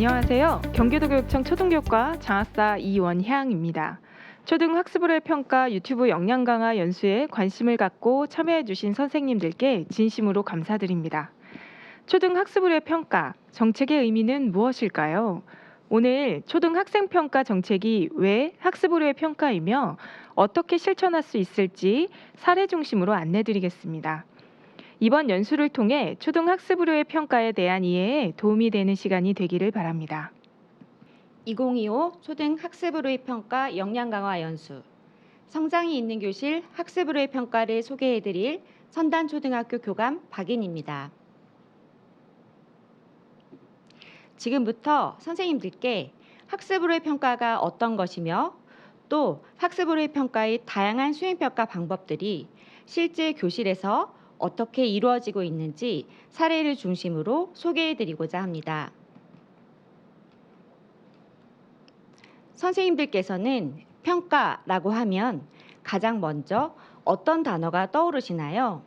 안녕하세요. 경기도교육청 초등교육과 장학사 이원향입니다. 초등학습으로의 평가 유튜브 역량 강화 연수에 관심을 갖고 참여해 주신 선생님들께 진심으로 감사드립니다. 초등학습으로의 평가, 정책의 의미는 무엇일까요? 오늘 초등학생평가 정책이 왜 학습으로의 평가이며 어떻게 실천할 수 있을지 사례 중심으로 안내드리겠습니다. 이번 연수를 통해 초등학습으로의 평가에 대한 이해에 도움이 되는 시간이 되기를 바랍니다. 2025 초등학습으로의 평가 역량 강화 연수 성장이 있는 교실 학습으로의 평가를 소개해드릴 선단초등학교 교감 박인입니다. 지금부터 선생님들께 학습으로의 평가가 어떤 것이며 또 학습으로의 평가의 다양한 수행평가 방법들이 실제 교실에서 어떻게 이루어지고 있는지 사례를 중심으로 소개해드리고자 합니다. 선생님들께서는 평가라고 하면 가장 먼저 어떤 단어가 떠오르시나요?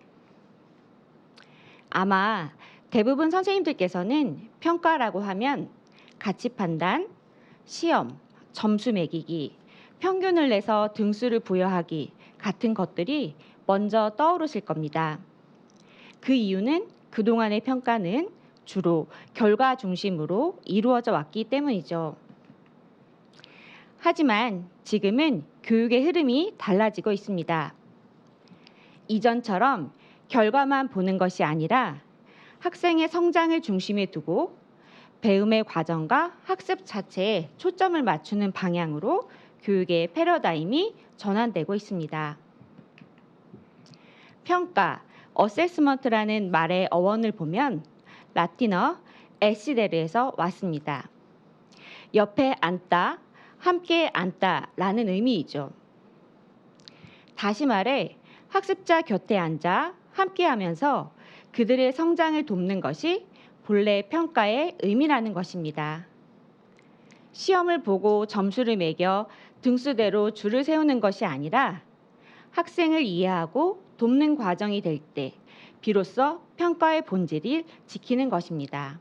아마 대부분 선생님들께서는 평가라고 하면 가치 판단, 시험, 점수 매기기, 평균을 내서 등수를 부여하기 같은 것들이 먼저 떠오르실 겁니다. 그 이유는 그동안의 평가는 주로 결과 중심으로 이루어져 왔기 때문이죠. 하지만 지금은 교육의 흐름이 달라지고 있습니다. 이전처럼 결과만 보는 것이 아니라 학생의 성장을 중심에 두고 배움의 과정과 학습 자체에 초점을 맞추는 방향으로 교육의 패러다임이 전환되고 있습니다. 평가, 어세스먼트라는 말의 어원을 보면 라틴어 에시데르에서 왔습니다. 옆에 앉다, 함께 앉다라는 의미이죠. 다시 말해 학습자 곁에 앉아 함께하면서 그들의 성장을 돕는 것이 본래 평가의 의미라는 것입니다. 시험을 보고 점수를 매겨 등수대로 줄을 세우는 것이 아니라 학생을 이해하고 돕는 과정이 될 때 비로소 평가의 본질을 지키는 것입니다.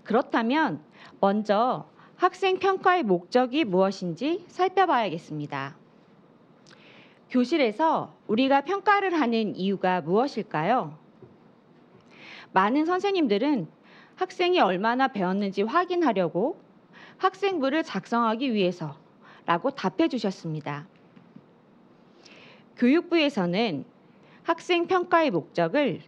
그렇다면 먼저 학생 평가의 목적이 무엇인지 살펴봐야겠습니다. 교실에서 우리가 평가를 하는 이유가 무엇일까요? 많은 선생님들은 학생이 얼마나 배웠는지 확인하려고 학생부를 작성하기 위해서라고 답해 주셨습니다. 교육부에서는 학생 평가의 목적을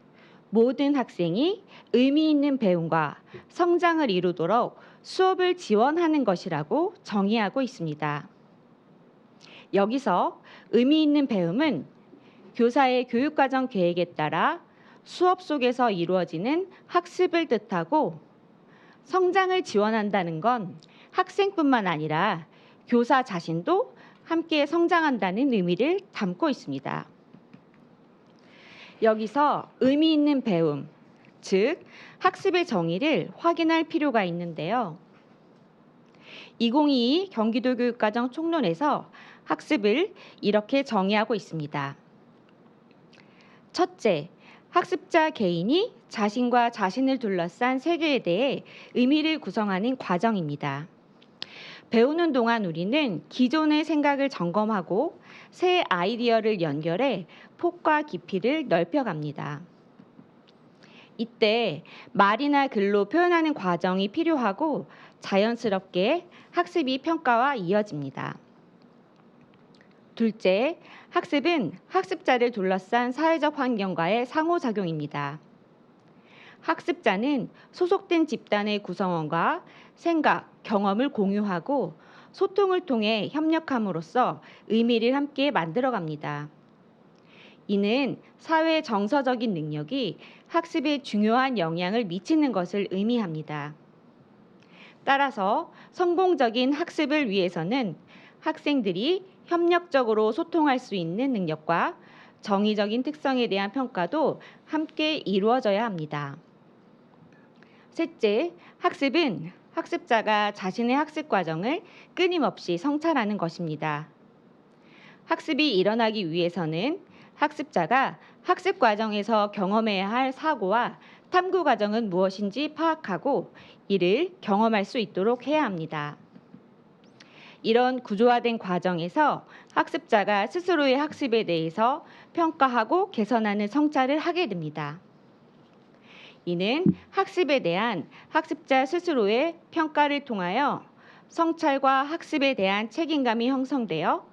모든 학생이 의미 있는 배움과 성장을 이루도록 수업을 지원하는 것이라고 정의하고 있습니다. 여기서 의미 있는 배움은 교사의 교육과정 계획에 따라 수업 속에서 이루어지는 학습을 뜻하고 성장을 지원한다는 건 학생뿐만 아니라 교사 자신도 함께 성장한다는 의미를 담고 있습니다. 여기서 의미 있는 배움, 즉 학습의 정의를 확인할 필요가 있는데요. 2022 경기도교육과정 총론에서 학습을 이렇게 정의하고 있습니다. 첫째, 학습자 개인이 자신과 자신을 둘러싼 세계에 대해 의미를 구성하는 과정입니다. 배우는 동안 우리는 기존의 생각을 점검하고 새 아이디어를 연결해 폭과 깊이를 넓혀갑니다. 이때 말이나 글로 표현하는 과정이 필요하고 자연스럽게 학습이 평가와 이어집니다. 둘째, 학습은 학습자를 둘러싼 사회적 환경과의 상호작용입니다. 학습자는 소속된 집단의 구성원과 생각, 경험을 공유하고 소통을 통해 협력함으로써 의미를 함께 만들어갑니다. 이는 사회 정서적인 능력이 학습에 중요한 영향을 미치는 것을 의미합니다. 따라서 성공적인 학습을 위해서는 학생들이 협력적으로 소통할 수 있는 능력과 정의적인 특성에 대한 평가도 함께 이루어져야 합니다. 셋째, 학습은 학습자가 자신의 학습 과정을 끊임없이 성찰하는 것입니다. 학습이 일어나기 위해서는 학습자가 학습 과정에서 경험해야 할 사고와 탐구 과정은 무엇인지 파악하고 이를 경험할 수 있도록 해야 합니다. 이런 구조화된 과정에서 학습자가 스스로의 학습에 대해서 평가하고 개선하는 성찰을 하게 됩니다. 이는 학습에 대한 학습자 스스로의 평가를 통하여 성찰과 학습에 대한 책임감이 형성되어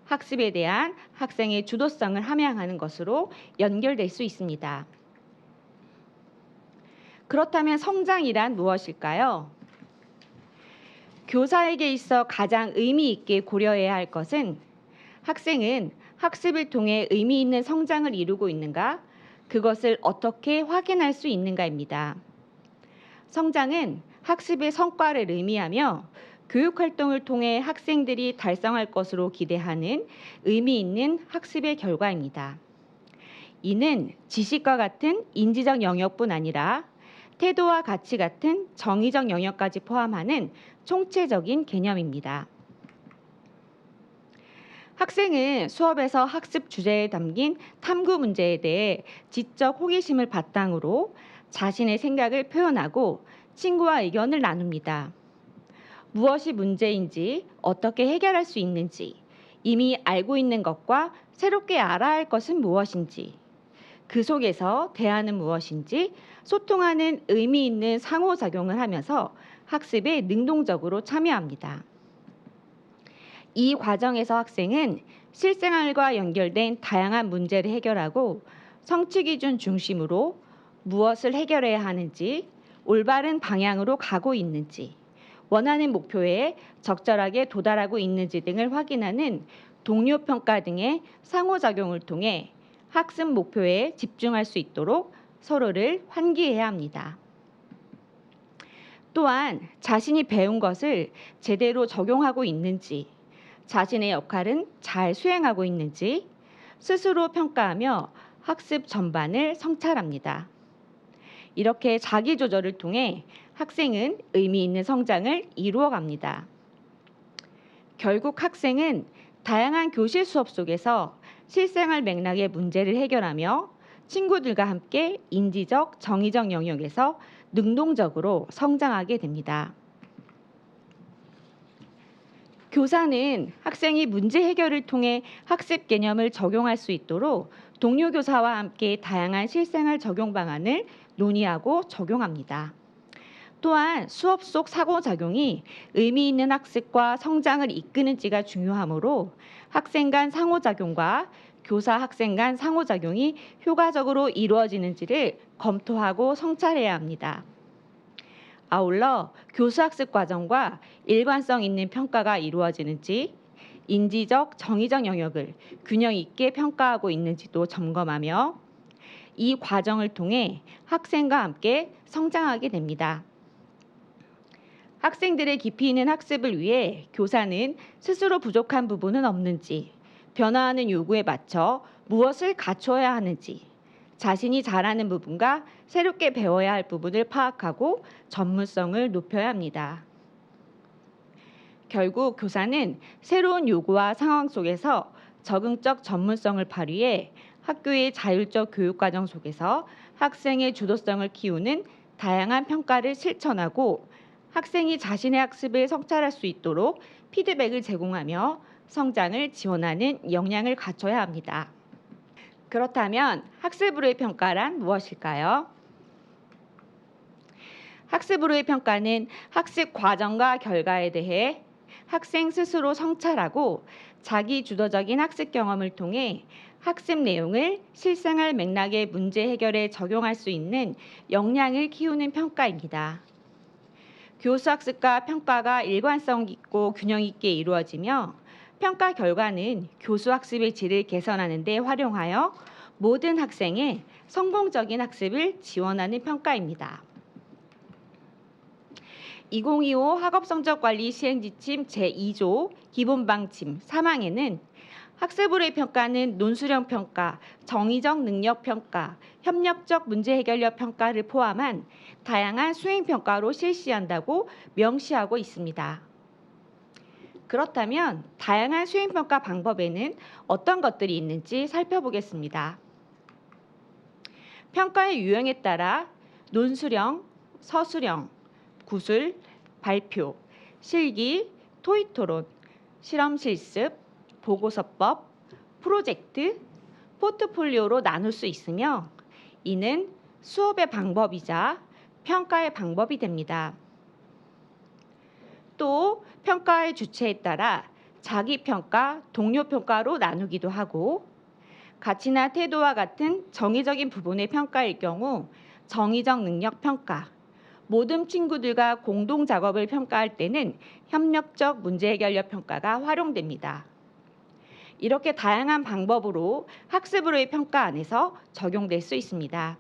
학습에 대한 학생의 주도성을 함양하는 것으로 연결될 수 있습니다. 그렇다면 성장이란 무엇일까요? 교사에게 있어 가장 의미 있게 고려해야 할 것은 학생은 학습을 통해 의미 있는 성장을 이루고 있는가, 그것을 어떻게 확인할 수 있는가입니다. 성장은 학습의 성과를 의미하며 교육 활동을 통해 학생들이 달성할 것으로 기대하는 의미 있는 학습의 결과입니다. 이는 지식과 같은 인지적 영역뿐 아니라 태도와 가치 같은 정의적 영역까지 포함하는 총체적인 개념입니다. 학생은 수업에서 학습 주제에 담긴 탐구 문제에 대해 지적 호기심을 바탕으로 자신의 생각을 표현하고 친구와 의견을 나눕니다. 무엇이 문제인지, 어떻게 해결할 수 있는지, 이미 알고 있는 것과 새롭게 알아야 할 것은 무엇인지, 그 속에서 대안은 무엇인지 소통하는 의미 있는 상호작용을 하면서 학습에 능동적으로 참여합니다. 이 과정에서 학생은 실생활과 연결된 다양한 문제를 해결하고 성취기준 중심으로 무엇을 해결해야 하는지, 올바른 방향으로 가고 있는지, 원하는 목표에 적절하게 도달하고 있는지 등을 확인하는 동료 평가 등의 상호작용을 통해 학습 목표에 집중할 수 있도록 서로를 환기해야 합니다. 또한 자신이 배운 것을 제대로 적용하고 있는지, 자신의 역할은 잘 수행하고 있는지 스스로 평가하며 학습 전반을 성찰합니다. 이렇게 자기 조절을 통해 학생은 의미 있는 성장을 이루어 갑니다. 결국 학생은 다양한 교실 수업 속에서 실생활 맥락의 문제를 해결하며 친구들과 함께 인지적, 정의적 영역에서 능동적으로 성장하게 됩니다. 교사는 학생이 문제 해결을 통해 학습 개념을 적용할 수 있도록 동료 교사와 함께 다양한 실생활 적용 방안을 논의하고 적용합니다. 또한 수업 속 상호작용이 의미 있는 학습과 성장을 이끄는지가 중요하므로 학생 간 상호작용과 교사 학생 간 상호작용이 효과적으로 이루어지는지를 검토하고 성찰해야 합니다. 아울러 교수학습 과정과 일관성 있는 평가가 이루어지는지, 인지적, 정의적 영역을 균형 있게 평가하고 있는지도 점검하며 이 과정을 통해 학생과 함께 성장하게 됩니다. 학생들의 깊이 있는 학습을 위해 교사는 스스로 부족한 부분은 없는지, 변화하는 요구에 맞춰 무엇을 갖춰야 하는지, 자신이 잘하는 부분과 새롭게 배워야 할 부분을 파악하고 전문성을 높여야 합니다. 결국 교사는 새로운 요구와 상황 속에서 적응적 전문성을 발휘해 학교의 자율적 교육과정 속에서 학생의 주도성을 키우는 다양한 평가를 실천하고 학생이 자신의 학습을 성찰할 수 있도록 피드백을 제공하며 성장을 지원하는 역량을 갖춰야 합니다. 그렇다면 학습으로의 평가란 무엇일까요? 학습으로의 평가는 학습 과정과 결과에 대해 학생 스스로 성찰하고 자기 주도적인 학습 경험을 통해 학습 내용을 실생활 맥락의 문제 해결에 적용할 수 있는 역량을 키우는 평가입니다. 교수 학습과 평가가 일관성 있고 균형 있게 이루어지며 평가 결과는 교수 학습의 질을 개선하는 데 활용하여 모든 학생의 성공적인 학습을 지원하는 평가입니다. 2025 학업성적관리 시행지침 제2조 기본방침 3항에는 학습으로의 평가는 논술형 평가, 정의적 능력 평가, 협력적 문제 해결력 평가를 포함한 다양한 수행 평가로 실시한다고 명시하고 있습니다. 그렇다면 다양한 수행평가 방법에는 어떤 것들이 있는지 살펴보겠습니다. 평가의 유형에 따라 논수령, 서술형, 구술, 발표, 실기, 토의토론, 실험실습, 보고서법, 프로젝트, 포트폴리오로 나눌 수 있으며 이는 수업의 방법이자 평가의 방법이 됩니다. 또 평가의 주체에 따라 자기평가, 동료평가로 나누기도 하고 가치나 태도와 같은 정의적인 부분의 평가일 경우 정의적 능력 평가, 모든 친구들과 공동 작업을 평가할 때는 협력적 문제 해결력 평가가 활용됩니다. 이렇게 다양한 방법으로 학습으로의 평가 안에서 적용될 수 있습니다.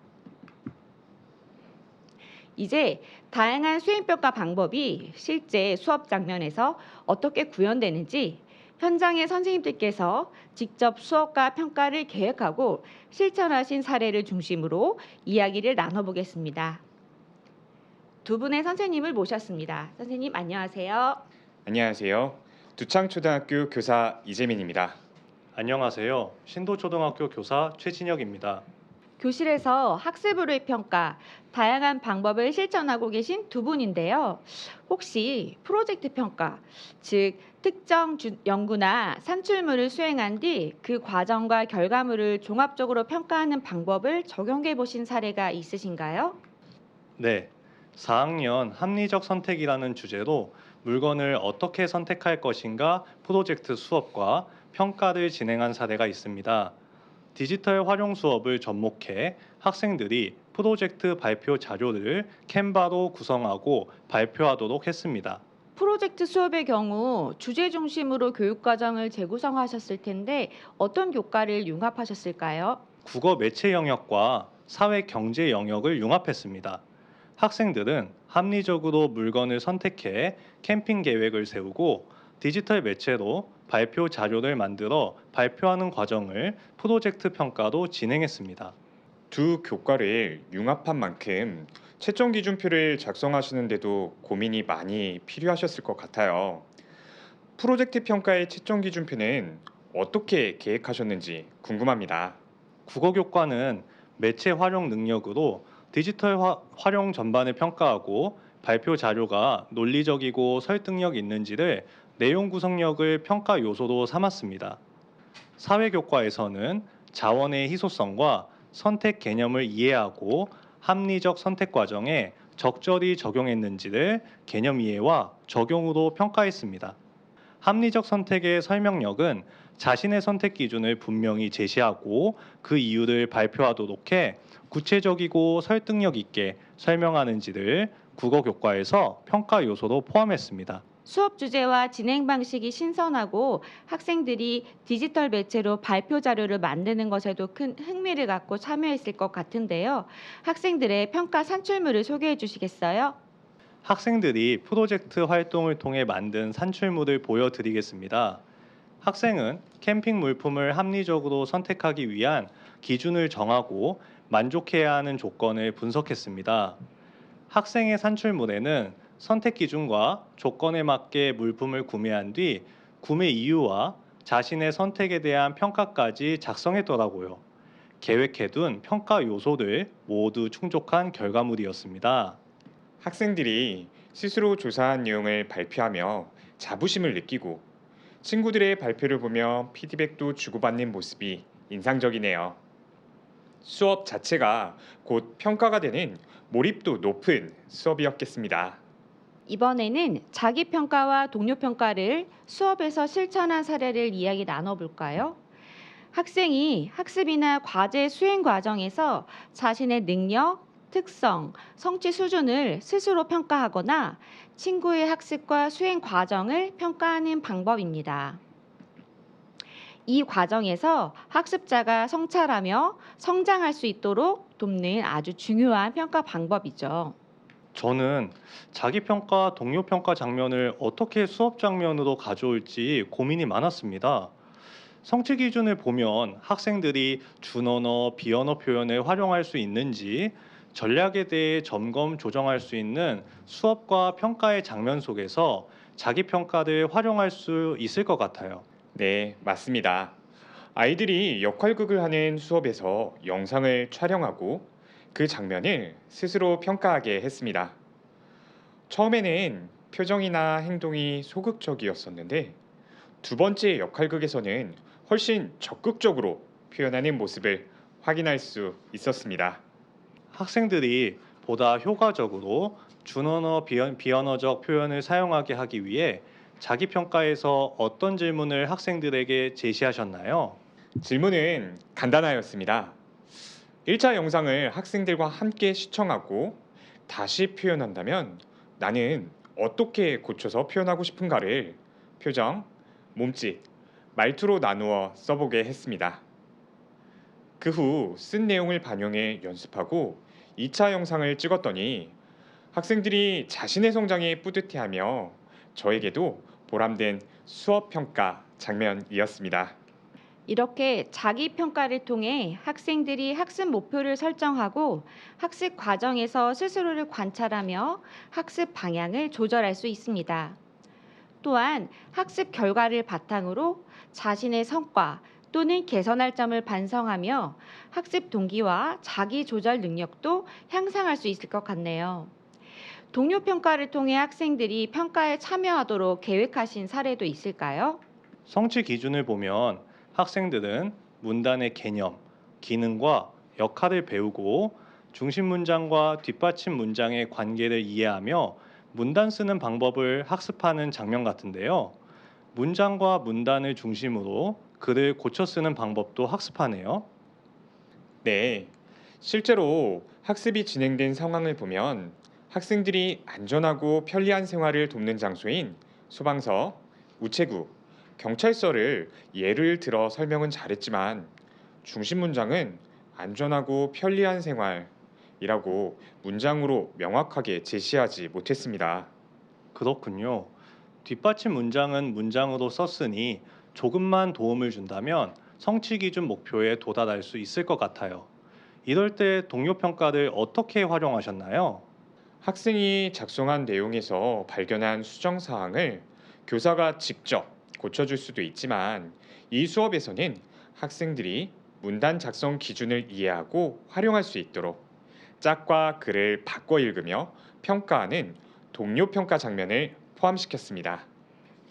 이제 다양한 수행평가 방법이 실제 수업 장면에서 어떻게 구현되는지 현장의 선생님들께서 직접 수업과 평가를 계획하고 실천하신 사례를 중심으로 이야기를 나눠보겠습니다. 두 분의 선생님을 모셨습니다. 선생님 안녕하세요. 안녕하세요. 두창초등학교 교사 이재민입니다. 안녕하세요. 신도초등학교 교사 최진혁입니다. 교실에서 학습으로의 평가, 다양한 방법을 실천하고 계신 두 분인데요. 혹시 프로젝트 평가, 즉 특정 연구나 산출물을 수행한 뒤 그 과정과 결과물을 종합적으로 평가하는 방법을 적용해 보신 사례가 있으신가요? 네, 4학년 합리적 선택이라는 주제로 물건을 어떻게 선택할 것인가 프로젝트 수업과 평가를 진행한 사례가 있습니다. 디지털 활용 수업을 접목해 학생들이 프로젝트 발표 자료를 캔바로 구성하고 발표하도록 했습니다. 프로젝트 수업의 경우 주제 중심으로 교육 과정을 재구성하셨을 텐데 어떤 교과를 융합하셨을까요? 국어 매체 영역과 사회 경제 영역을 융합했습니다. 학생들은 합리적으로 물건을 선택해 캠핑 계획을 세우고 디지털 매체로 발표 자료를 만들어 발표하는 과정을 프로젝트 평가로 진행했습니다. 두 교과를 융합한 만큼 채점 기준표를 작성하시는데도 고민이 많이 필요하셨을 것 같아요. 프로젝트 평가의 채점 기준표는 어떻게 계획하셨는지 궁금합니다. 국어 교과는 매체 활용 능력으로 디지털 활용 전반을 평가하고 발표 자료가 논리적이고 설득력 있는지를 내용 구성력을 평가 요소로 삼았습니다. 사회교과에서는 자원의 희소성과 선택 개념을 이해하고 합리적 선택 과정에 적절히 적용했는지를 개념 이해와 적용으로 평가했습니다. 합리적 선택의 설명력은 자신의 선택 기준을 분명히 제시하고 그 이유를 발표하도록 해 구체적이고 설득력 있게 설명하는지를 국어 교과에서 평가 요소로 포함했습니다. 수업 주제와 진행 방식이 신선하고 학생들이 디지털 매체로 발표 자료를 만드는 것에도 큰 흥미를 갖고 참여했을 것 같은데요. 학생들의 평가 산출물을 소개해 주시겠어요? 학생들이 프로젝트 활동을 통해 만든 산출물을 보여드리겠습니다. 학생은 캠핑 물품을 합리적으로 선택하기 위한 기준을 정하고 만족해야 하는 조건을 분석했습니다. 학생의 산출물에는 선택 기준과 조건에 맞게 물품을 구매한 뒤 구매 이유와 자신의 선택에 대한 평가까지 작성했더라고요. 계획해둔 평가 요소를 모두 충족한 결과물이었습니다. 학생들이 스스로 조사한 내용을 발표하며 자부심을 느끼고 친구들의 발표를 보며 피드백도 주고받는 모습이 인상적이네요. 수업 자체가 곧 평가가 되는 몰입도 높은 수업이었겠습니다. 이번에는 자기평가와 동료평가를 수업에서 실천한 사례를 이야기 나눠볼까요? 학생이 학습이나 과제 수행 과정에서 자신의 능력, 특성, 성취 수준을 스스로 평가하거나 친구의 학습과 수행 과정을 평가하는 방법입니다. 이 과정에서 학습자가 성찰하며 성장할 수 있도록 돕는 아주 중요한 평가 방법이죠. 저는 자기평가, 동료평가 장면을 어떻게 수업 장면으로 가져올지 고민이 많았습니다. 성취 기준을 보면 학생들이 준언어, 비언어 표현을 활용할 수 있는지 전략에 대해 점검, 조정할 수 있는 수업과 평가의 장면 속에서 자기 평가를 활용할 수 있을 것 같아요. 네, 맞습니다. 아이들이 역할극을 하는 수업에서 영상을 촬영하고 그 장면을 스스로 평가하게 했습니다. 처음에는 표정이나 행동이 소극적이었었는데 두 번째 역할극에서는 훨씬 적극적으로 표현하는 모습을 확인할 수 있었습니다. 학생들이 보다 효과적으로 준언어 비언어적 표현을 사용하게 하기 위해 자기 평가에서 어떤 질문을 학생들에게 제시하셨나요? 질문은 간단하였습니다. 1차 영상을 학생들과 함께 시청하고 다시 표현한다면 나는 어떻게 고쳐서 표현하고 싶은가를 표정, 몸짓, 말투로 나누어 써보게 했습니다. 그 후 쓴 내용을 반영해 연습하고 2차 영상을 찍었더니 학생들이 자신의 성장에 뿌듯해하며 저에게도 보람된 수업 평가 장면이었습니다. 이렇게 자기 평가를 통해 학생들이 학습 목표를 설정하고 학습 과정에서 스스로를 관찰하며 학습 방향을 조절할 수 있습니다. 또한 학습 결과를 바탕으로 자신의 성과 또는 개선할 점을 반성하며 학습 동기와 자기 조절 능력도 향상할 수 있을 것 같네요. 동료 평가를 통해 학생들이 평가에 참여하도록 계획하신 사례도 있을까요? 성취 기준을 보면 학생들은 문단의 개념, 기능과 역할을 배우고 중심 문장과 뒷받침 문장의 관계를 이해하며 문단 쓰는 방법을 학습하는 장면 같은데요. 문장과 문단을 중심으로 글을 고쳐 쓰는 방법도 학습하네요. 네, 실제로 학습이 진행된 상황을 보면 학생들이 안전하고 편리한 생활을 돕는 장소인 소방서, 우체국, 경찰서를 예를 들어 설명은 잘했지만 중심 문장은 안전하고 편리한 생활이라고 문장으로 명확하게 제시하지 못했습니다. 그렇군요. 뒷받침 문장은 문장으로 썼으니 조금만 도움을 준다면 성취 기준 목표에 도달할 수 있을 것 같아요. 이럴 때 동료 평가를 어떻게 활용하셨나요? 학생이 작성한 내용에서 발견한 수정 사항을 교사가 직접 고쳐줄 수도 있지만 이 수업에서는 학생들이 문단 작성 기준을 이해하고 활용할 수 있도록 짝과 글을 바꿔 읽으며 평가하는 동료 평가 장면을 포함시켰습니다.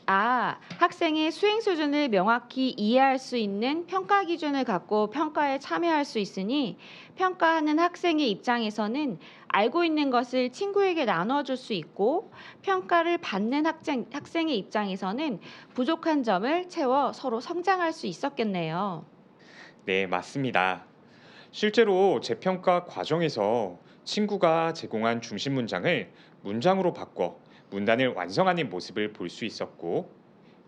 학생의 수행 수준을 명확히 이해할 수 있는 평가 기준을 갖고 평가에 참여할 수 있으니 평가하는 학생의 입장에서는 알고 있는 것을 친구에게 나눠줄 수 있고 평가를 받는 학생의 입장에서는 부족한 점을 채워 서로 성장할 수 있었겠네요. 네, 맞습니다. 실제로 재평가 과정에서 친구가 제공한 중심 문장을 문장으로 바꿔 문단을 완성하는 모습을 볼 수 있었고,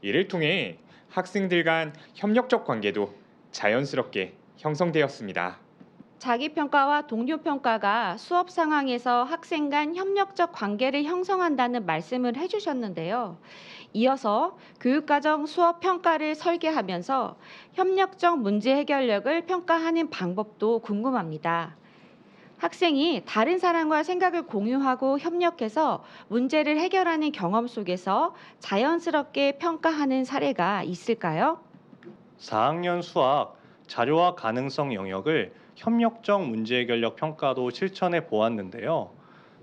이를 통해 학생들 간 협력적 관계도 자연스럽게 형성되었습니다. 자기 평가와 동료 평가가 수업 상황에서 학생 간 협력적 관계를 형성한다는 말씀을 해주셨는데요. 이어서 교육과정 수업 평가를 설계하면서 협력적 문제 해결력을 평가하는 방법도 궁금합니다. 학생이 다른 사람과 생각을 공유하고 협력해서 문제를 해결하는 경험 속에서 자연스럽게 평가하는 사례가 있을까요? 4학년 수학 자료화 가능성 영역을 협력적 문제 해결력 평가로 실천해 보았는데요.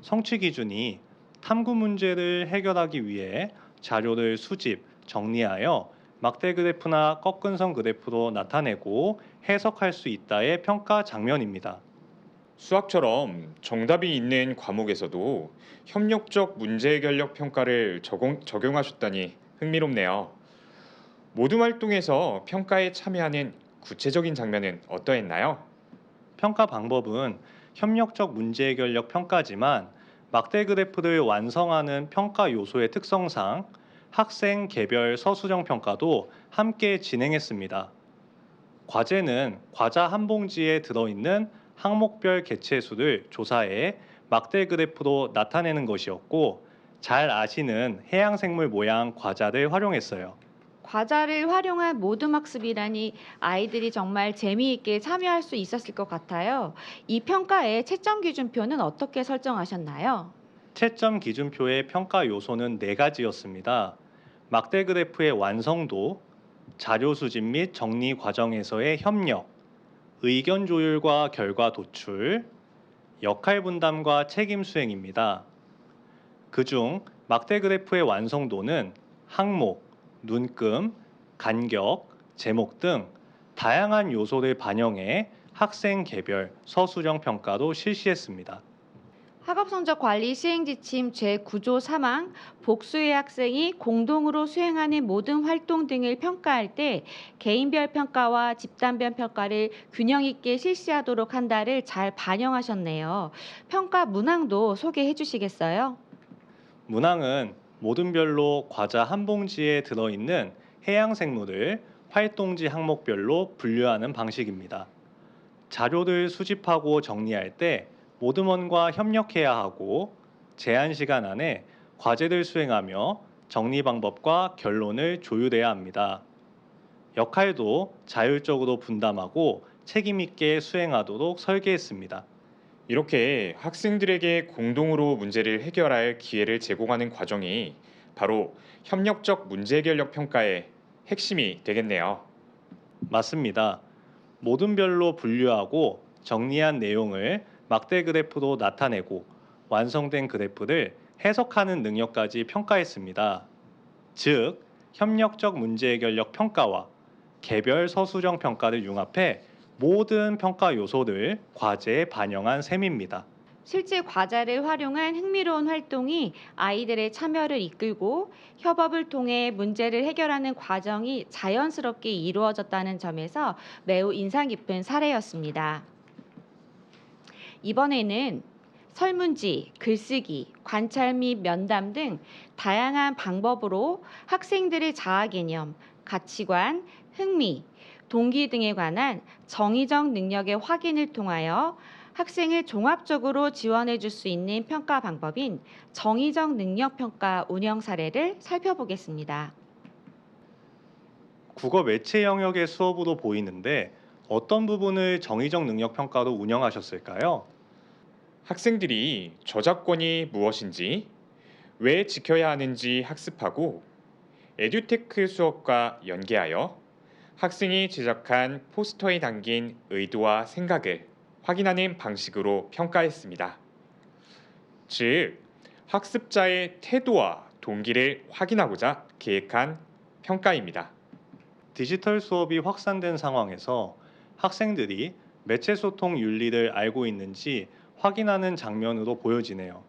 성취 기준이 탐구 문제를 해결하기 위해 자료를 수집, 정리하여 막대 그래프나 꺾은선 그래프로 나타내고 해석할 수 있다의 평가 장면입니다. 수학처럼 정답이 있는 과목에서도 협력적 문제 해결력 평가를 적용하셨다니 흥미롭네요. 모둠 활동에서 평가에 참여하는 구체적인 장면은 어떠했나요? 평가 방법은 협력적 문제 해결력 평가지만 막대 그래프를 완성하는 평가 요소의 특성상 학생 개별 서술형 평가도 함께 진행했습니다. 과제는 과자 한 봉지에 들어있는 항목별 개체수를 조사해 막대 그래프로 나타내는 것이었고, 잘 아시는 해양생물 모양 과자를 활용했어요. 과자를 활용한 모둠 학습이라니 아이들이 정말 재미있게 참여할 수 있었을 것 같아요. 이 평가의 채점 기준표는 어떻게 설정하셨나요? 채점 기준표의 평가 요소는 4가지였습니다. 막대 그래프의 완성도, 자료 수집 및 정리 과정에서의 협력, 의견 조율과 결과 도출, 역할 분담과 책임 수행입니다. 그중 막대 그래프의 완성도는 항목, 눈금, 간격, 제목 등 다양한 요소를 반영해 학생 개별 서술형 평가도 실시했습니다. 학업 성적 관리 시행 지침 제9조 3항 복수의 학생이 공동으로 수행하는 모든 활동 등을 평가할 때 개인별 평가와 집단별 평가를 균형 있게 실시하도록 한다를 잘 반영하셨네요. 평가 문항도 소개해 주시겠어요? 문항은 모든 별로 과자 한 봉지에 들어있는 해양 생물을 활동지 항목별로 분류하는 방식입니다. 자료를 수집하고 정리할 때 모듬원과 협력해야 하고 제한 시간 안에 과제를 수행하며 정리 방법과 결론을 조율해야 합니다. 역할도 자율적으로 분담하고 책임 있게 수행하도록 설계했습니다. 이렇게 학생들에게 공동으로 문제를 해결할 기회를 제공하는 과정이 바로 협력적 문제 해결력 평가의 핵심이 되겠네요. 맞습니다. 모든 별로 분류하고 정리한 내용을 막대 그래프로 나타내고 완성된 그래프를 해석하는 능력까지 평가했습니다. 즉, 협력적 문제 해결력 평가와 개별 서술형 평가를 융합해 모든 평가 요소를 과제에 반영한 셈입니다. 실제 과자를 활용한 흥미로운 활동이 아이들의 참여를 이끌고 협업을 통해 문제를 해결하는 과정이 자연스럽게 이루어졌다는 점에서 매우 인상 깊은 사례였습니다. 이번에는 설문지, 글쓰기, 관찰 및 면담 등 다양한 방법으로 학생들의 자아 개념, 가치관, 흥미, 동기 등에 관한 정의적 능력의 확인을 통하여 학생을 종합적으로 지원해 줄 수 있는 평가 방법인 정의적 능력 평가 운영 사례를 살펴보겠습니다. 국어 매체 영역의 수업으로 보이는데 어떤 부분을 정의적 능력 평가로 운영하셨을까요? 학생들이 저작권이 무엇인지, 왜 지켜야 하는지 학습하고 에듀테크 수업과 연계하여 학생이 제작한 포스터에 담긴 의도와 생각을 확인하는 방식으로 평가했습니다. 즉, 학습자의 태도와 동기를 확인하고자 계획한 평가입니다. 디지털 수업이 확산된 상황에서 학생들이 매체 소통 윤리를 알고 있는지 확인하는 장면으로 보여지네요.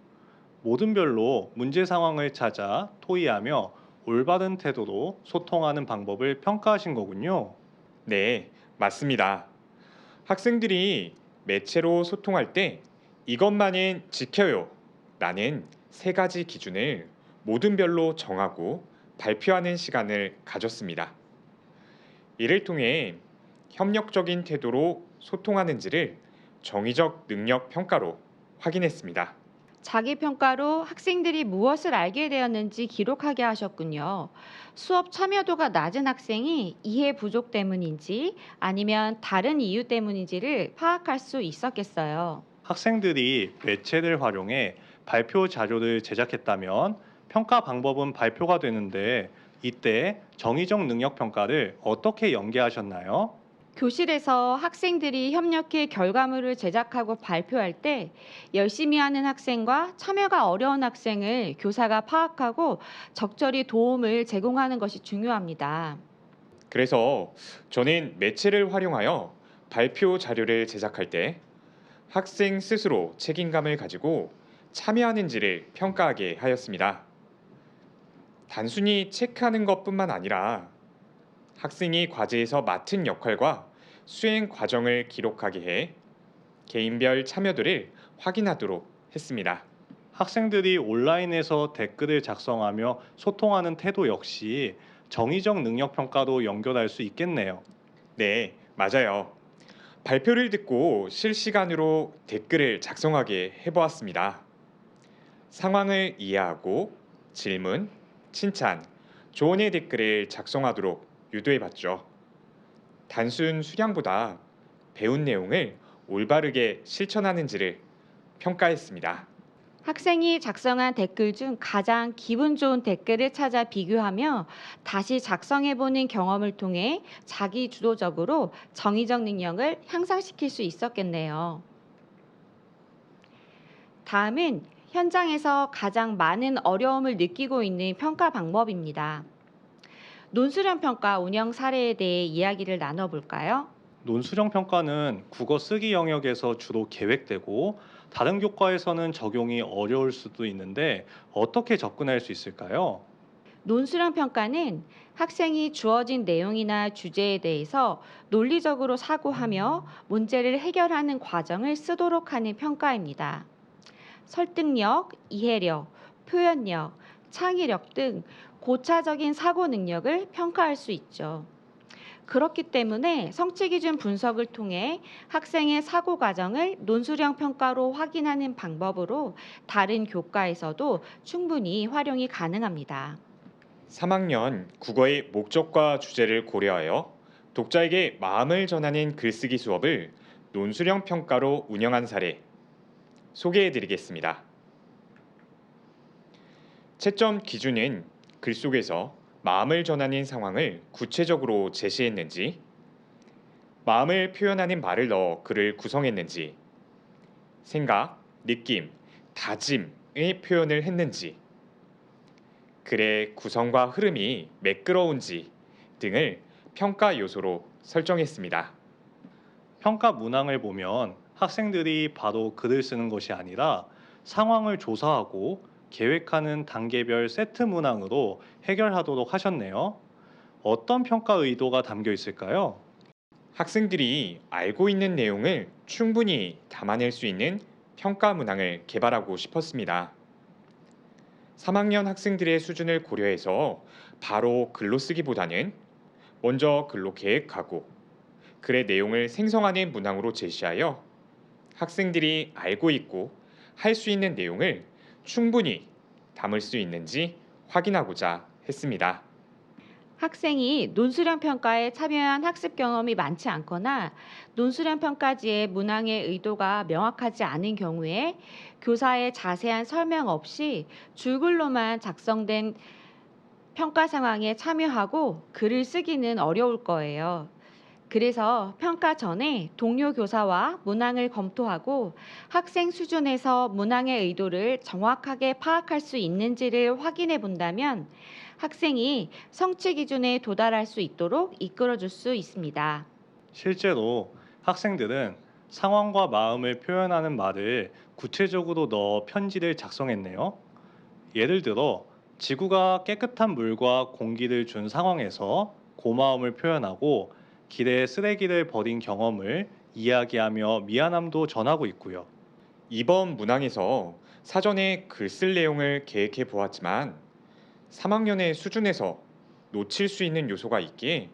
모든 별로 문제 상황을 찾아 토의하며 올바른 태도로 소통하는 방법을 평가하신 거군요. 네, 맞습니다. 학생들이 매체로 소통할 때 이것만은 지켜요 라는 3가지 기준을 모든 별로 정하고 발표하는 시간을 가졌습니다. 이를 통해 협력적인 태도로 소통하는지를 정의적 능력 평가로 확인했습니다. 자기 평가로 학생들이 무엇을 알게 되었는지 기록하게 하셨군요. 수업 참여도가 낮은 학생이 이해 부족 때문인지 아니면 다른 이유 때문인지를 파악할 수 있었겠어요. 학생들이 매체를 활용해 발표 자료를 제작했다면 평가 방법은 발표가 되는데 이때 정의적 능력 평가를 어떻게 연계하셨나요? 교실에서 학생들이 협력해 결과물을 제작하고 발표할 때 열심히 하는 학생과 참여가 어려운 학생을 교사가 파악하고 적절히 도움을 제공하는 것이 중요합니다. 그래서 저는 매체를 활용하여 발표 자료를 제작할 때 학생 스스로 책임감을 가지고 참여하는지를 평가하게 하였습니다. 단순히 체크하는 것뿐만 아니라 학생이 과제에서 맡은 역할과 수행 과정을 기록하게 해 개인별 참여도를 확인하도록 했습니다. 학생들이 온라인에서 댓글을 작성하며 소통하는 태도 역시 정의적 능력 평가로 연결할 수 있겠네요. 네, 맞아요. 발표를 듣고 실시간으로 댓글을 작성하게 해보았습니다. 상황을 이해하고 질문, 칭찬, 조언의 댓글을 작성하도록 유도해봤죠. 단순 수량보다 배운 내용을 올바르게 실천하는지를 평가했습니다. 학생이 작성한 댓글 중 가장 기분 좋은 댓글을 찾아 비교하며 다시 작성해보는 경험을 통해 자기 주도적으로 정의적 능력을 향상시킬 수 있었겠네요. 다음은 현장에서 가장 많은 어려움을 느끼고 있는 평가 방법입니다. 논술형 평가 운영 사례에 대해 이야기를 나눠볼까요? 논술형 평가는 국어 쓰기 영역에서 주로 계획되고 다른 교과에서는 적용이 어려울 수도 있는데 어떻게 접근할 수 있을까요? 논술형 평가는 학생이 주어진 내용이나 주제에 대해서 논리적으로 사고하며 문제를 해결하는 과정을 쓰도록 하는 평가입니다. 설득력, 이해력, 표현력, 창의력 등 고차적인 사고 능력을 평가할 수 있죠. 그렇기 때문에 성취 기준 분석을 통해 학생의 사고 과정을 논술형 평가로 확인하는 방법으로 다른 교과에서도 충분히 활용이 가능합니다. 3학년 국어의 목적과 주제를 고려하여 독자에게 마음을 전하는 글쓰기 수업을 논술형 평가로 운영한 사례 소개해 드리겠습니다. 채점 기준은 글 속에서 마음을 전하는 상황을 구체적으로 제시했는지, 마음을 표현하는 말을 넣어 글을 구성했는지, 생각, 느낌, 다짐의 표현을 했는지, 글의 구성과 흐름이 매끄러운지 등을 평가 요소로 설정했습니다. 평가 문항을 보면 학생들이 바로 글을 쓰는 것이 아니라 상황을 조사하고 계획하는 단계별 세트 문항으로 해결하도록 하셨네요. 어떤 평가 의도가 담겨 있을까요? 학생들이 알고 있는 내용을 충분히 담아낼 수 있는 평가 문항을 개발하고 싶었습니다. 3학년 학생들의 수준을 고려해서 바로 글로 쓰기보다는 먼저 글로 계획하고 글의 내용을 생성하는 문항으로 제시하여 학생들이 알고 있고 할 수 있는 내용을 충분히 담을 수 있는지 확인하고자 했습니다. 학생이 논술형 평가에 참여한 학습 경험이 많지 않거나 논술형 평가지의 문항의 의도가 명확하지 않은 경우에 교사의 자세한 설명 없이 줄글로만 작성된 평가 상황에 참여하고 글을 쓰기는 어려울 거예요. 그래서 평가 전에 동료 교사와 문항을 검토하고 학생 수준에서 문항의 의도를 정확하게 파악할 수 있는지를 확인해 본다면 학생이 성취 기준에 도달할 수 있도록 이끌어 줄 수 있습니다. 실제로 학생들은 상황과 마음을 표현하는 말을 구체적으로 넣어 편지를 작성했네요. 예를 들어 지구가 깨끗한 물과 공기를 준 상황에서 고마움을 표현하고 길에 쓰레기를 버린 경험을 이야기하며 미안함도 전하고 있고요. 이번 문항에서 사전에 글 쓸 내용을 계획해 보았지만 3학년의 수준에서 놓칠 수 있는 요소가 있기에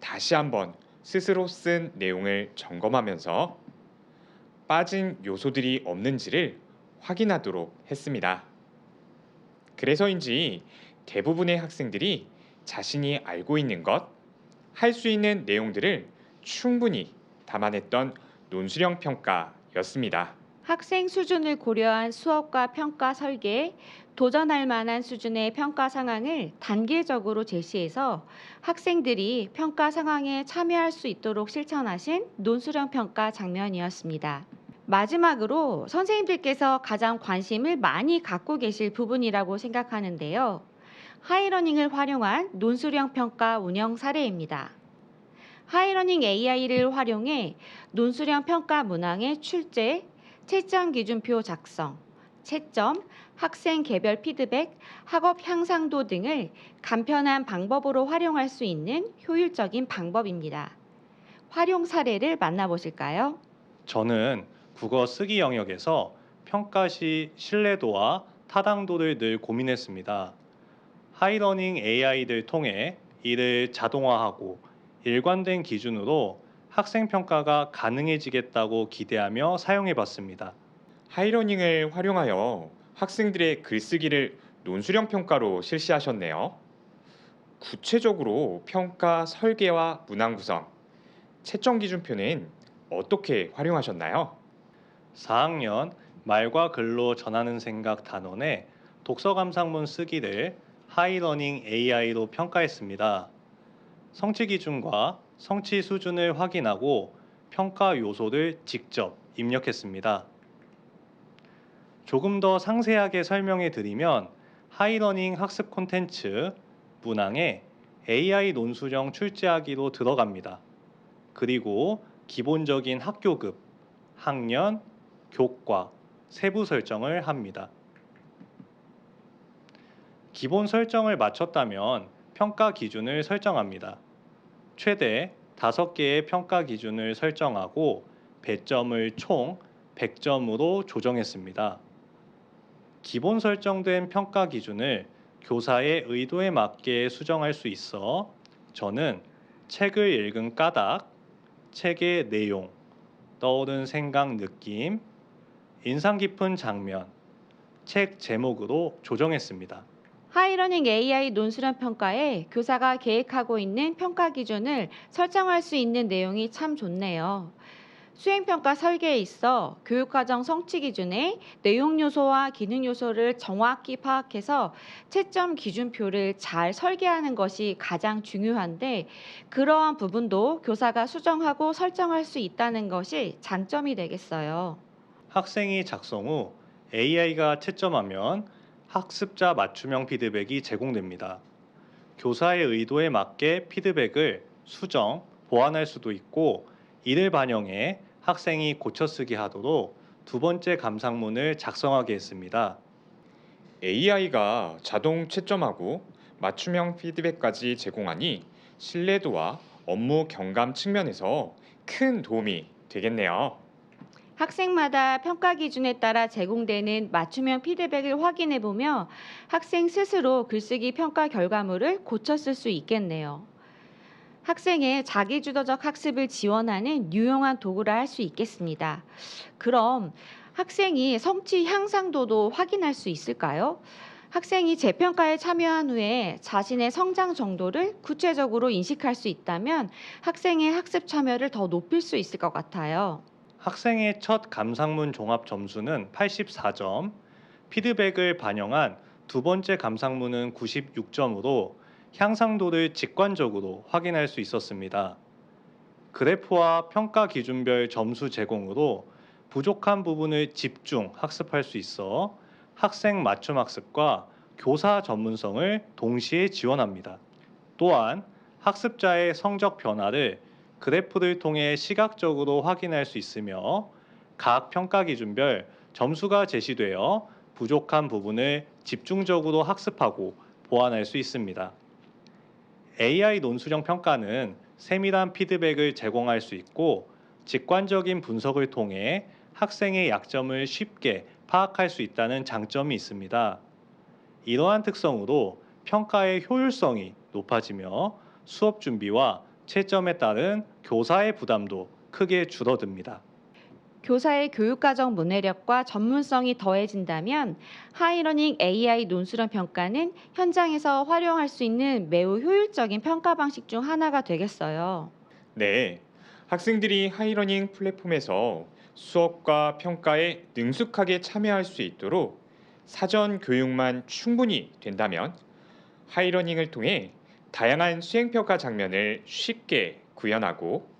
다시 한번 스스로 쓴 내용을 점검하면서 빠진 요소들이 없는지를 확인하도록 했습니다. 그래서인지 대부분의 학생들이 자신이 알고 있는 것, 할 수 있는 내용들을 충분히 담아냈던 논술형 평가였습니다. 학생 수준을 고려한 수업과 평가 설계, 도전할 만한 수준의 평가 상황을 단계적으로 제시해서 학생들이 평가 상황에 참여할 수 있도록 실천하신 논술형 평가 장면이었습니다. 마지막으로 선생님들께서 가장 관심을 많이 갖고 계실 부분이라고 생각하는데요. 하이러닝을 활용한 논술형 평가 운영 사례입니다. 하이러닝 AI를 활용해 논술형 평가 문항의 출제, 채점 기준표 작성, 채점, 학생 개별 피드백, 학업 향상도 등을 간편한 방법으로 활용할 수 있는 효율적인 방법입니다. 활용 사례를 만나보실까요? 저는 국어 쓰기 영역에서 평가 시 신뢰도와 타당도를 늘 고민했습니다. 하이러닝 AI를 통해 이를 자동화하고 일관된 기준으로 학생 평가가 가능해지겠다고 기대하며 사용해 봤습니다. 하이러닝을 활용하여 학생들의 글쓰기를 논술형 평가로 실시하셨네요. 구체적으로 평가 설계와 문항 구성, 채점 기준표는 어떻게 활용하셨나요? 4학년 말과 글로 전하는 생각 단원의 독서 감상문 쓰기를 하이러닝 AI로 평가했습니다. 성취 기준과 성취 수준을 확인하고 평가 요소를 직접 입력했습니다. 조금 더 상세하게 설명해 드리면 하이러닝 학습 콘텐츠 문항에 AI 논술형 출제하기로 들어갑니다. 그리고 기본적인 학교급, 학년, 교과, 세부 설정을 합니다. 기본 설정을 마쳤다면 평가 기준을 설정합니다. 최대 5개의 평가 기준을 설정하고 배점을 총 100점으로 조정했습니다. 기본 설정된 평가 기준을 교사의 의도에 맞게 수정할 수 있어 저는 책을 읽은 까닭, 책의 내용, 떠오른 생각, 느낌, 인상 깊은 장면, 책 제목으로 조정했습니다. 하이러닝 AI 논술형 평가에 교사가 계획하고 있는 평가 기준을 설정할 수 있는 내용이 참 좋네요. 수행평가 설계에 있어 교육과정 성취 기준에 내용 요소와 기능 요소를 정확히 파악해서 채점 기준표를 잘 설계하는 것이 가장 중요한데 그러한 부분도 교사가 수정하고 설정할 수 있다는 것이 장점이 되겠어요. 학생이 작성 후 AI가 채점하면 학습자 맞춤형 피드백이 제공됩니다. 교사의 의도에 맞게 피드백을 수정, 보완할 수도 있고 이를 반영해 학생이 고쳐쓰기 하도록 두 번째 감상문을 작성하게 했습니다. AI가 자동 채점하고 맞춤형 피드백까지 제공하니 신뢰도와 업무 경감 측면에서 큰 도움이 되겠네요. 학생마다 평가 기준에 따라 제공되는 맞춤형 피드백을 확인해 보며 학생 스스로 글쓰기 평가 결과물을 고쳐 쓸 수 있겠네요. 학생의 자기주도적 학습을 지원하는 유용한 도구라 할 수 있겠습니다. 그럼 학생이 성취 향상도도 확인할 수 있을까요? 학생이 재평가에 참여한 후에 자신의 성장 정도를 구체적으로 인식할 수 있다면 학생의 학습 참여를 더 높일 수 있을 것 같아요. 학생의 첫 감상문 종합 점수는 84점, 피드백을 반영한 두 번째 감상문은 96점으로 향상도를 직관적으로 확인할 수 있었습니다. 그래프와 평가 기준별 점수 제공으로 부족한 부분을 집중 학습할 수 있어 학생 맞춤 학습과 교사 전문성을 동시에 지원합니다. 또한 학습자의 성적 변화를 그래프를 통해 시각적으로 확인할 수 있으며 각 평가 기준별 점수가 제시되어 부족한 부분을 집중적으로 학습하고 보완할 수 있습니다. AI 논술형 평가는 세밀한 피드백을 제공할 수 있고 직관적인 분석을 통해 학생의 약점을 쉽게 파악할 수 있다는 장점이 있습니다. 이러한 특성으로 평가의 효율성이 높아지며 수업 준비와 채점에 따른 교사의 부담도 크게 줄어듭니다. 교사의 교육과정 문해력과 전문성이 더해진다면 하이러닝 AI 논술형 평가는 현장에서 활용할 수 있는 매우 효율적인 평가 방식 중 하나가 되겠어요. 네, 학생들이 하이러닝 플랫폼에서 수업과 평가에 능숙하게 참여할 수 있도록 사전 교육만 충분히 된다면 하이러닝을 통해 다양한 수행평가 장면을 쉽게 구현하고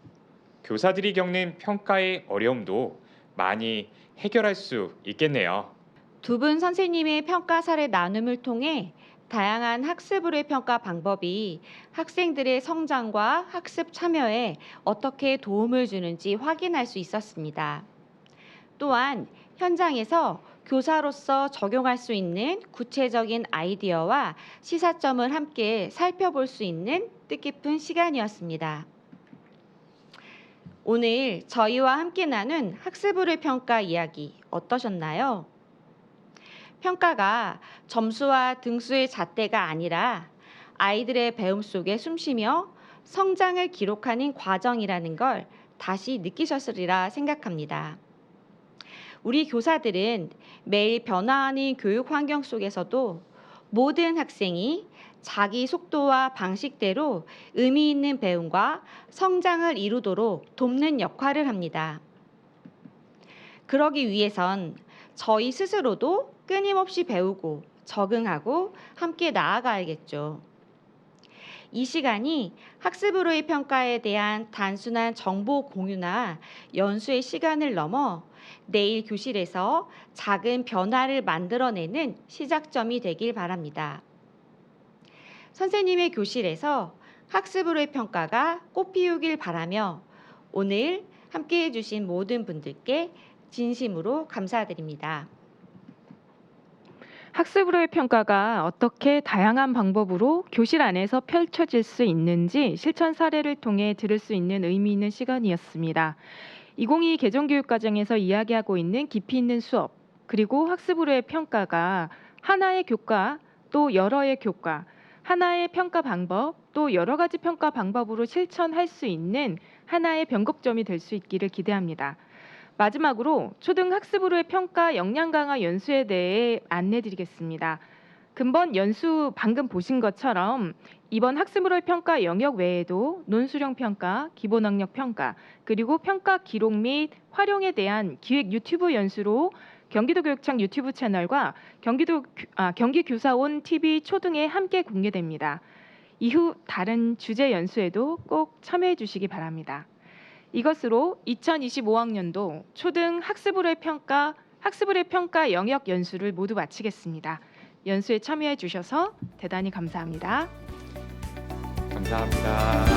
교사들이 겪는 평가의 어려움도 많이 해결할 수 있겠네요. 두 분 선생님의 평가 사례 나눔을 통해 다양한 학습으로의 평가 방법이 학생들의 성장과 학습 참여에 어떻게 도움을 주는지 확인할 수 있었습니다. 또한 현장에서 교사로서 적용할 수 있는 구체적인 아이디어와 시사점을 함께 살펴볼 수 있는 뜻깊은 시간이었습니다. 오늘 저희와 함께 나눈 학습으로의 평가 이야기 어떠셨나요? 평가가 점수와 등수의 잣대가 아니라 아이들의 배움 속에 숨쉬며 성장을 기록하는 과정이라는 걸 다시 느끼셨으리라 생각합니다. 우리 교사들은 매일 변화하는 교육 환경 속에서도 모든 학생이 자기 속도와 방식대로 의미 있는 배움과 성장을 이루도록 돕는 역할을 합니다. 그러기 위해선 저희 스스로도 끊임없이 배우고 적응하고 함께 나아가야겠죠. 이 시간이 학습으로의 평가에 대한 단순한 정보 공유나 연수의 시간을 넘어 내일 교실에서 작은 변화를 만들어내는 시작점이 되길 바랍니다. 선생님의 교실에서 학습으로의 평가가 꽃피우길 바라며 오늘 함께해 주신 모든 분들께 진심으로 감사드립니다. 학습으로의 평가가 어떻게 다양한 방법으로 교실 안에서 펼쳐질 수 있는지 실천 사례를 통해 들을 수 있는 의미 있는 시간이었습니다. 2022 개정교육과정에서 이야기하고 있는 깊이 있는 수업, 그리고 학습으로의 평가가 하나의 교과 또 여러의 교과, 하나의 평가 방법 또 여러 가지 평가 방법으로 실천할 수 있는 하나의 변곡점이 될 수 있기를 기대합니다. 마지막으로 초등 학습으로의 평가 역량 강화 연수에 대해 안내드리겠습니다. 근본 연수 방금 보신 것처럼 이번 학습으로의 평가 영역 외에도 논수령 평가, 기본 능력 평가, 그리고 평가 기록 및 활용에 대한 기획 유튜브 연수로 경기도교육청 유튜브 채널과 경기교사온 TV 초등에 함께 공개됩니다. 이후 다른 주제 연수에도 꼭 참여해 주시기 바랍니다. 이것으로 2025학년도 초등 학습으로의 평가 영역 연수를 모두 마치겠습니다. 연수에 참여해 주셔서 대단히 감사합니다. 감사합니다.